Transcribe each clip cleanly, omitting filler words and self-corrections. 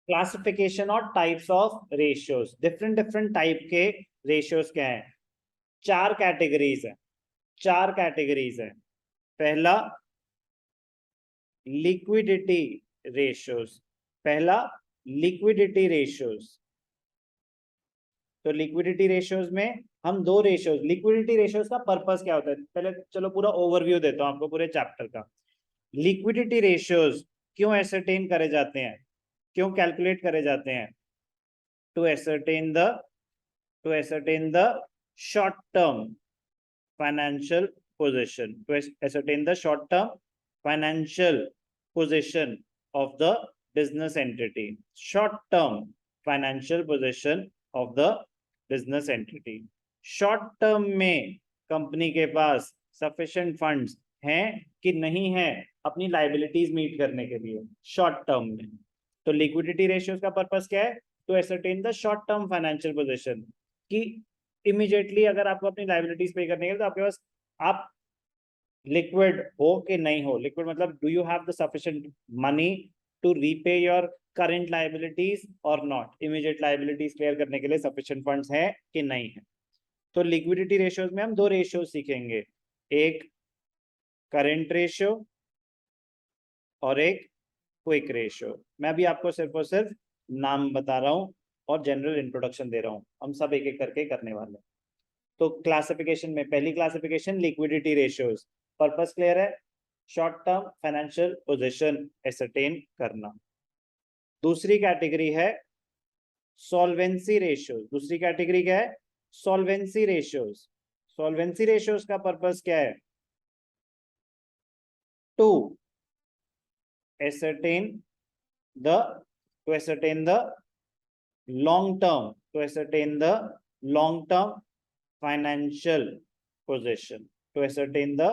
Classification और types of ratios, different different type के ratios क्या है? चार कैटेगरीज है, चार कैटेगरीज है। पहला लिक्विडिटी रेशियोज, पहला लिक्विडिटी रेशियोज। तो लिक्विडिटी रेशियोज में हम दो रेशियोज, लिक्विडिटी रेशियोज का पर्पस क्या होता है पहले चलो पूरा ओवरव्यू देता हूं आपको पूरे चैप्टर का। लिक्विडिटी रेशियोज क्यों एसरटेन करे जाते हैं, क्यों कैलकुलेट करे जाते हैं? To ascertain the short term financial position, to ascertain the short term financial position of the business entity, short term financial position of the business entity. Short term में company के पास सफिशिएंट फंड्स हैं कि नहीं है अपनी liabilities meet करने के लिए शॉर्ट टर्म में। तो लिक्विडिटी रेशियोज का पर्पस क्या है? To ascertain the short term financial position, कि इमीडिएटली अगर आपको अपनी लाइबिलिटीज पे करने के तो आपके पास आप लिक्विड हो कि नहीं हो। लिक्विड मतलब do you have the sufficient money to repay your current liabilities और नॉट, इमीडिएट लाइबिलिटीज क्लियर करने के लिए सफिशिएंट फंड्स है कि नहीं है। तो लिक्विडिटी रेशियोज में हम दो रेशियो सीखेंगे, एक करंट रेशियो और एक क्विक रेशियो। मैं भी आपको सिर्फ और सिर्फ नाम बता रहा हूं और जनरल इंट्रोडक्शन दे रहा हूं, हम सब एक एक करके करने वाले हैं। तो क्लासिफिकेशन में पहली classification liquidity ratios, purpose clear है? Short term financial position ascertain करना। दूसरी कैटेगरी है सॉल्वेंसी रेशियोज। दूसरी कैटेगरी क्या है? Solvency ratios. सॉल्वेंसी रेशियोज का पर्पस क्या है? To ascertain the to ascertain the long term to ascertain the long term financial position, to ascertain the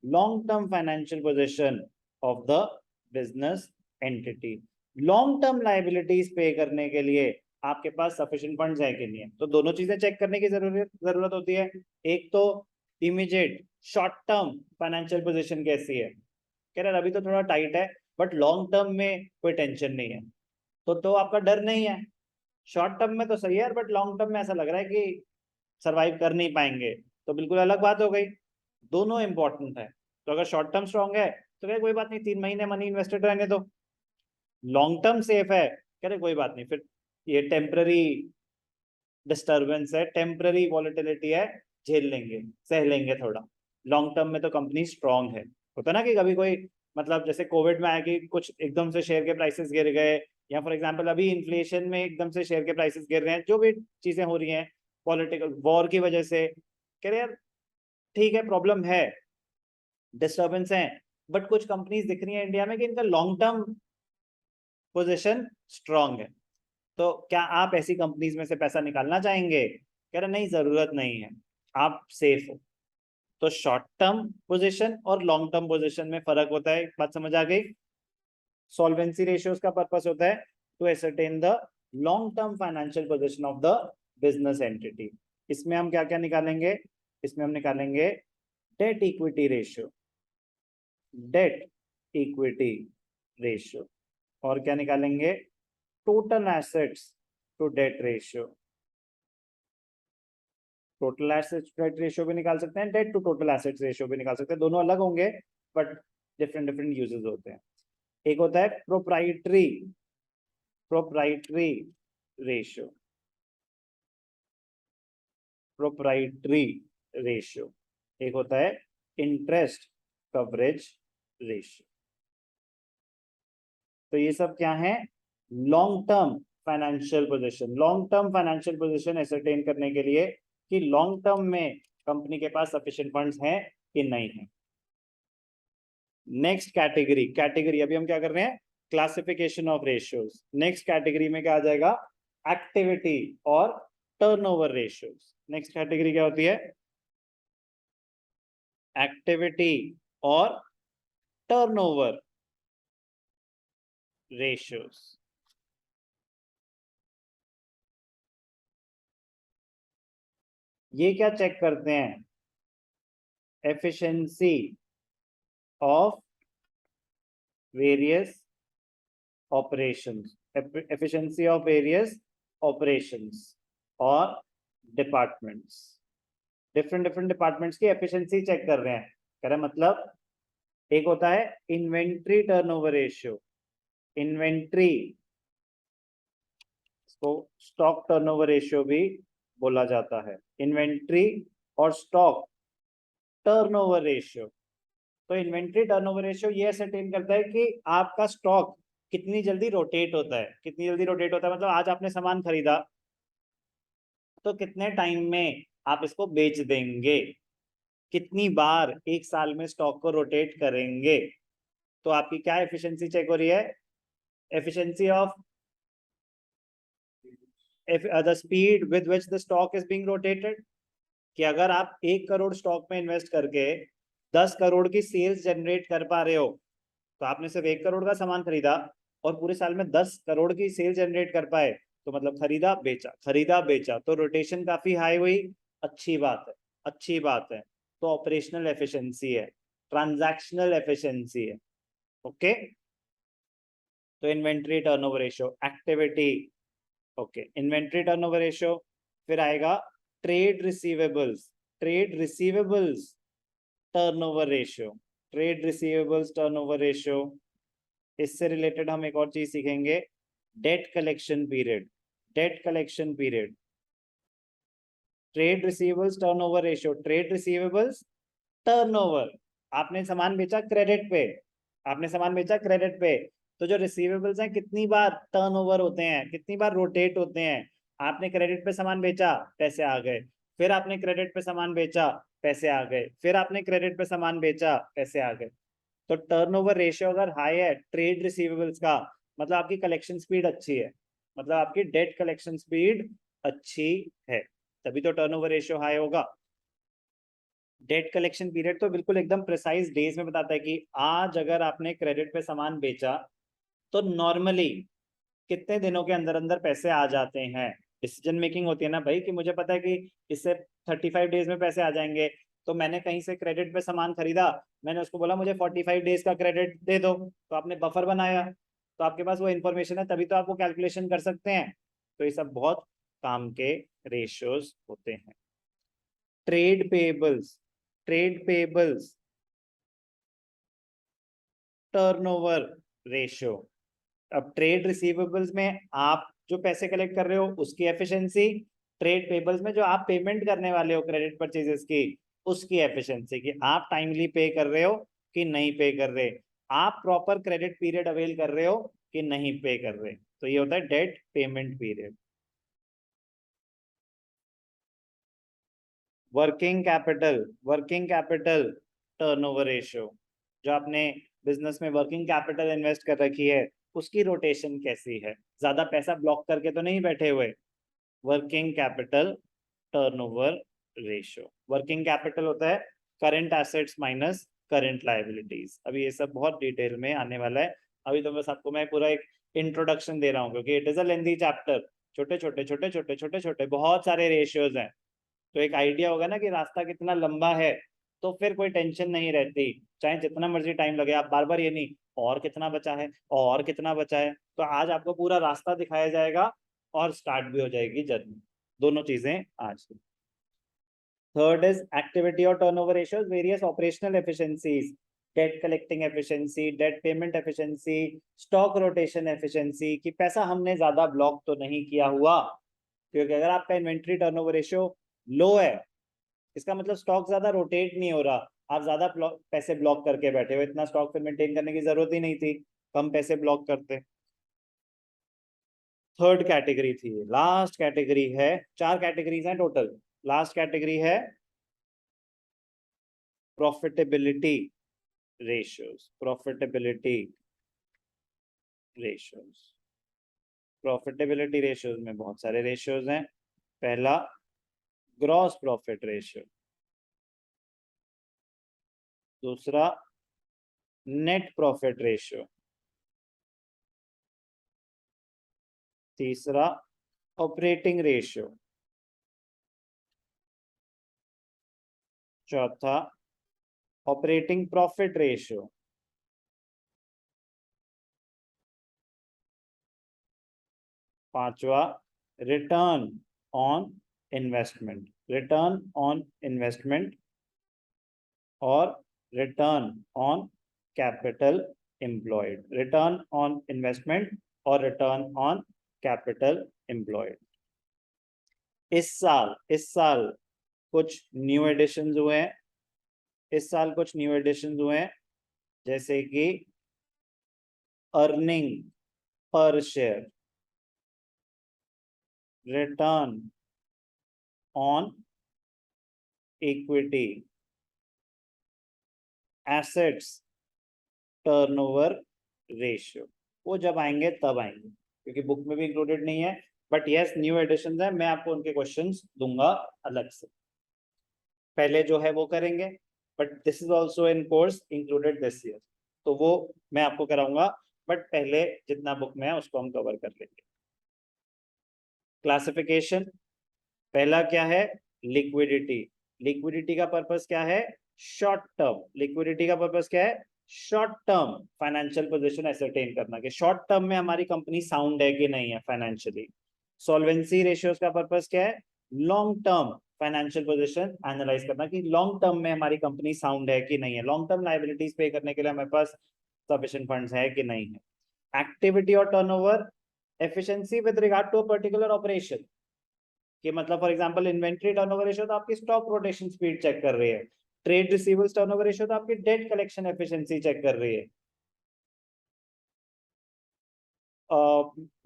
long term financial position of the business entity। Long term liabilities पे करने के लिए आपके पास sufficient funds है कि नहीं है, तो दोनों चीजें चेक करने की जरूरत होती है। एक तो immediate short term financial position कैसी है, कह रहे अभी तो थोड़ा टाइट है बट लॉन्ग टर्म में कोई टेंशन नहीं है, तो आपका डर नहीं है। शॉर्ट टर्म में तो सही है बट लॉन्ग टर्म में ऐसा लग रहा है कि सरवाइव कर नहीं पाएंगे, तो बिल्कुल अलग बात हो गई। दोनों इंपॉर्टेंट है। तो अगर शॉर्ट टर्म स्ट्रॉन्ग है तो क्या कोई बात नहीं, 3 महीने मनी इन्वेस्टेड रहने दो। लॉन्ग टर्म सेफ है, कह रहे कोई बात नहीं, फिर ये टेम्पररी डिस्टर्बेंस है, टेम्पररी वॉलेटिलिटी है, झेल लेंगे, सह लेंगे थोड़ा। लॉन्ग टर्म में तो कंपनी स्ट्रांग है। होता ना कि कभी कोई मतलब जैसे कोविड में आया कि कुछ एकदम से शेयर के प्राइसेस गिर गए, या फॉर एग्जांपल अभी इन्फ्लेशन में एकदम से शेयर के प्राइसेस गिर रहे हैं, जो भी चीजें हो रही हैं पॉलिटिकल वॉर की वजह से, कह रहे यार ठीक है प्रॉब्लम है, डिस्टर्बेंस है, बट कुछ कंपनीज दिख रही है इंडिया में कि इनका लॉन्ग टर्म पोजिशन स्ट्रांग है। तो क्या आप ऐसी कंपनीज में से पैसा निकालना चाहेंगे? कह रहे नहीं, जरूरत नहीं है, आप सेफ हो। तो शॉर्ट टर्म पोजीशन और लॉन्ग टर्म पोजीशन में फर्क होता है, बात समझ आ गई? सॉल्वेंसी रेशियोज का पर्पस होता है to ascertain the long term financial position of the business entity. इसमें हम क्या क्या निकालेंगे? इसमें हम निकालेंगे debt equity ratio, debt equity ratio, और क्या निकालेंगे? Total assets to debt ratio. Total assets debt ratio भी निकाल सकते हैं, debt to total assets ratio भी निकाल सकते हैं, दोनों अलग होंगे बट डिफरेंट डिफरेंट यूजेस होते हैं। एक होता है प्रोप्राइटरी रेशियो, प्रोप्राइटरी रेशियो। एक होता है इंटरेस्ट कवरेज रेशियो। तो ये सब क्या है? Long term financial position. Long term financial position ascertain करने के लिए कि लॉन्ग टर्म में कंपनी के पास सफिशिएंट फंड्स हैं कि नहीं है। नेक्स्ट कैटेगरी अभी हम क्या कर रहे हैं? Classification of ratios. Next category में क्या आ जाएगा? एक्टिविटी और टर्नओवर रेशियोज। नेक्स्ट कैटेगरी क्या होती है? एक्टिविटी और टर्नओवर रेशियोज। ये क्या चेक करते हैं? Efficiency of various operations, efficiency of various operations और departments. डिफरेंट डिपार्टमेंट्स की एफिशिएंसी चेक कर रहे हैं. कह रहे मतलब एक होता है इन्वेंट्री टर्नओवर रेशियो, इन्वेंट्री, इसको स्टॉक टर्नओवर रेशियो भी बोला जाता है. इन्वेंट्री और स्टॉक टर्नओवर रेशियो. तो इन्वेंट्री टर्नओवर रेशियो ये असरटेन करता है कि आपका स्टॉक कितनी जल्दी रोटेट होता है. कितनी जल्दी रोटेट होता है मतलब आज आपने सामान खरीदा तो कितने टाइम में आप इसको बेच देंगे, कितनी बार एक साल में स्टॉक को रोटेट करेंगे. तो आपकी क्या एफिशिएंसी चेक हो रही है? Efficiency of the speed with which the stock is being rotated. कि अगर आप 1 करोड़ स्टॉक में इन्वेस्ट करके 10 करोड़ की सेल्स जनरेट कर पा रहे हो, तो आपने सिर्फ 1 करोड़ का सामान खरीदा और पूरे साल में 10 करोड़ की सेल जनरेट कर पाए, तो मतलब खरीदा बेचा, खरीदा बेचा, तो रोटेशन काफी हाई हुई. अच्छी बात है, अच्छी बात है. तो ऑपरेशनल एफिशिएंसी है, ट्रांजैक्शनल एफिशिएंसी है. ओके. तो inventory turnover ratio, activity. Okay, inventory turnover ratio. फिर आएगा trade receivables, trade receivables turnover ratio, trade receivables turnover ratio. इससे रिलेटेड हम एक और चीज सीखेंगे, debt collection period, debt collection period. Trade receivables turnover ratio, trade receivables turnover. आपने सामान बेचा क्रेडिट पे, आपने सामान बेचा क्रेडिट पे, तो जो रिसीवेबल्स हैं कितनी बार टर्नओवर होते हैं, कितनी बार रोटेट होते हैं. आपने क्रेडिट पे सामान बेचा, पैसे आ गए, फिर आपने क्रेडिट पे सामान बेचा, पैसे आ गए, फिर आपने क्रेडिट पे सामान बेचा, पैसे आ गए. तो टर्नओवर रेशियो अगर हाई है ट्रेड रिसीवेबल्स का, मतलब आपकी कलेक्शन स्पीड अच्छी है, मतलब आपकी डेट कलेक्शन स्पीड अच्छी है, तभी तो टर्नओवर रेशियो हाई होगा. डेट कलेक्शन पीरियड तो बिल्कुल एकदम प्रिसाइज डेज में बताता है कि आज अगर आपने क्रेडिट पे सामान बेचा तो नॉर्मली कितने दिनों के अंदर अंदर पैसे आ जाते हैं. डिसीजन मेकिंग होती है ना भाई, कि मुझे पता है कि इससे 35 डेज में पैसे आ जाएंगे, तो मैंने कहीं से क्रेडिट पे सामान खरीदा, मैंने उसको बोला मुझे 45 डेज का क्रेडिट दे दो, तो आपने बफर बनाया, तो आपके पास वो इन्फॉर्मेशन है, तभी तो आप वो कैलकुलेशन कर सकते हैं. तो ये सब बहुत काम के रेशियोज होते हैं. Trade payables, trade payables turnover ratio. अब ट्रेड रिसीवेबल्स में आप जो पैसे कलेक्ट कर रहे हो उसकी एफिशिएंसी, ट्रेड पेबल्स में जो आप पेमेंट करने वाले हो क्रेडिट परचेजेस की उसकी एफिशिएंसी, कि आप टाइमली पे कर रहे हो कि नहीं पे कर रहे, आप प्रॉपर क्रेडिट पीरियड अवेल कर रहे हो कि नहीं पे कर रहे. तो ये होता है debt payment period. Working capital, working capital turnover ratio. जो आपने बिजनेस में वर्किंग कैपिटल इन्वेस्ट कर रखी है उसकी रोटेशन कैसी है, ज्यादा पैसा ब्लॉक करके तो नहीं बैठे हुए. Working capital turnover ratio. Working capital होता है current assets minus current liabilities. अभी ये सब बहुत डिटेल में आने वाला है, अभी तो बस आपको मैं पूरा एक इंट्रोडक्शन दे रहा हूँ क्योंकि it is a lengthy chapter. छोटे छोटे छोटे छोटे छोटे छोटे बहुत सारे रेशियोज हैं, तो एक आइडिया होगा ना कि रास्ता कितना लंबा है, तो फिर कोई टेंशन नहीं रहती. चाहे जितना मर्जी टाइम लगे, आप बार बार ये नहीं और कितना बचा है और कितना बचा है. तो आज आपको पूरा रास्ता दिखाया जाएगा और स्टार्ट भी हो जाएगी जर्नी. दोनों चीजें आज. थर्ड इज एक्टिविटी और turnover ratios, various operational efficiencies, debt collecting efficiency, debt payment efficiency, stock rotation efficiency, कि पैसा हमने ज्यादा ब्लॉक तो नहीं किया हुआ. क्योंकि अगर आपका इन्वेंट्री टर्नओवर रेशियो लो है, इसका मतलब स्टॉक ज्यादा रोटेट नहीं हो रहा, आप ज्यादा पैसे ब्लॉक करके बैठे हो, इतना स्टॉक फिर मेंटेन करने की जरूरत ही नहीं थी, कम पैसे ब्लॉक करते. थर्ड कैटेगरी थी, लास्ट कैटेगरी है, 4 कैटेगरीज हैं टोटल. लास्ट कैटेगरी है profitability ratios, profitability ratios. Profitability ratios में बहुत सारे रेशियोज हैं. पहला ग्रॉस प्रॉफिट रेशियो, दूसरा नेट प्रॉफिट रेशियो, तीसरा ऑपरेटिंग रेशियो, चौथा ऑपरेटिंग प्रॉफिट रेशियो, पांचवा return on investment, return on investment और return on capital employed, return on investment और रिटर्न ऑन कैपिटल एम्प्लॉयड। इस साल कुछ न्यू एडिशंस हुए हैं, इस साल कुछ न्यू एडिशंस हुए हैं, जैसे कि earning per share, return on equity, assets turnover ratio. वो जब आएंगे तब आएंगे, क्योंकि बुक में भी इंक्लूडेड नहीं है, बट यस न्यू एडिशंस है, मैं आपको उनके क्वेश्चंस दूंगा अलग से। पहले जो है वो करेंगे, but this is also in course included this year, तो वो मैं आपको कराऊंगा, बट पहले जितना बुक में है उसको हम कवर कर लेंगे। क्लासिफिकेशन, पहला क्या है, लिक्विडिटी। लिक्विडिटी का पर्पस क्या है, शॉर्ट टर्म। लिक्विडिटी का पर्पस क्या है, short term financial position ascertain करना, कि शॉर्ट टर्म में हमारी कंपनी साउंड है कि नहीं है फाइनेंशियली। सॉल्वेंसी रेशियोज का पर्पस क्या है, long term financial position analyse करना, कि लॉन्ग टर्म में हमारी कंपनी साउंड है कि नहीं है, लॉन्ग टर्म लायबिलिटीज पे करने के लिए हमारे पास सफिशिएंट फंड्स है कि नहीं है। एक्टिविटी और turnover efficiency with regard to a particular operation, कि मतलब for example inventory turnover ratio तो आपकी स्टॉक रोटेशन स्पीड चेक कर रही है, ट्रेड रिसीवेबल्स टर्नओवर रेशियो तो आपकी डेट कलेक्शन एफिशिएंसी चेक कर रही है।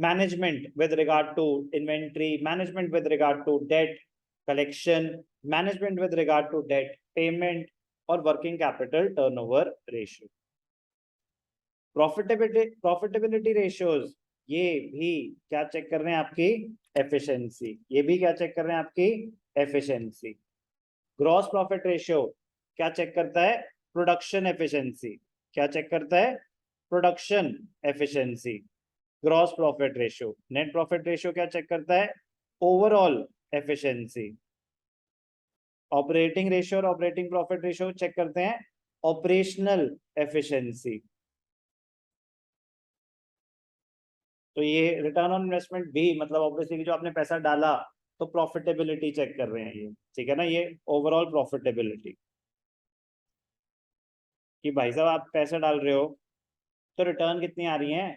Management with regard to inventory, management with regard to debt collection, management with regard to debt payment और working capital turnover ratio. Profitability ratios, ये भी क्या check कर रहे हैं, आपकी एफिशिएंसी, ये भी क्या चेक कर रहे हैं, आपकी एफिशिएंसी। ग्रॉस प्रॉफिट रेशियो क्या चेक करता है, प्रोडक्शन एफिशिएंसी, क्या चेक करता है, production efficiency. Gross profit ratio, net profit ratio क्या चेक करता है, ओवरऑल एफिशिएंसी। ऑपरेटिंग रेशियो और ऑपरेटिंग प्रॉफिट रेशियो चेक करते हैं ऑपरेशनल एफिशिएंसी। तो ये रिटर्न ऑन इन्वेस्टमेंट भी मतलब ऑब्वियसली जो आपने पैसा डाला तो प्रॉफिटेबिलिटी चेक कर रहे हैं ये, ठीक है ना, ये ओवरऑल प्रॉफिटेबिलिटी, कि भाई साहब आप पैसा डाल रहे हो तो रिटर्न कितनी आ रही है,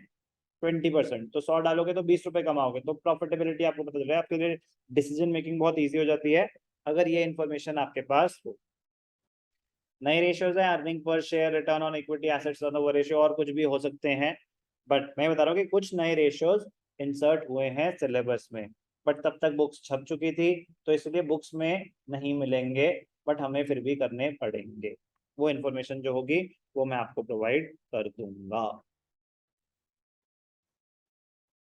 20%, तो 100 डालोगे तो 20 रुपए कमाओगे, तो प्रॉफिटेबिलिटी आपको पता चल रहा है, आपके लिए डिसीजन मेकिंग बहुत ईजी हो जाती है अगर ये इन्फॉर्मेशन आपके पास हो। नए रेशियोज है earning per share, return on equity, assets turnover ratio, और कुछ भी हो सकते हैं, बट मैं बता रहा हूँ कि कुछ नए रेशियोज इंसर्ट हुए हैं सिलेबस में, बट तब तक बुक्स छप चुकी थी तो इसलिए बुक्स में नहीं मिलेंगे, बट हमें फिर भी करने पड़ेंगे। वो इन्फॉर्मेशन जो होगी वो मैं आपको प्रोवाइड कर दूंगा।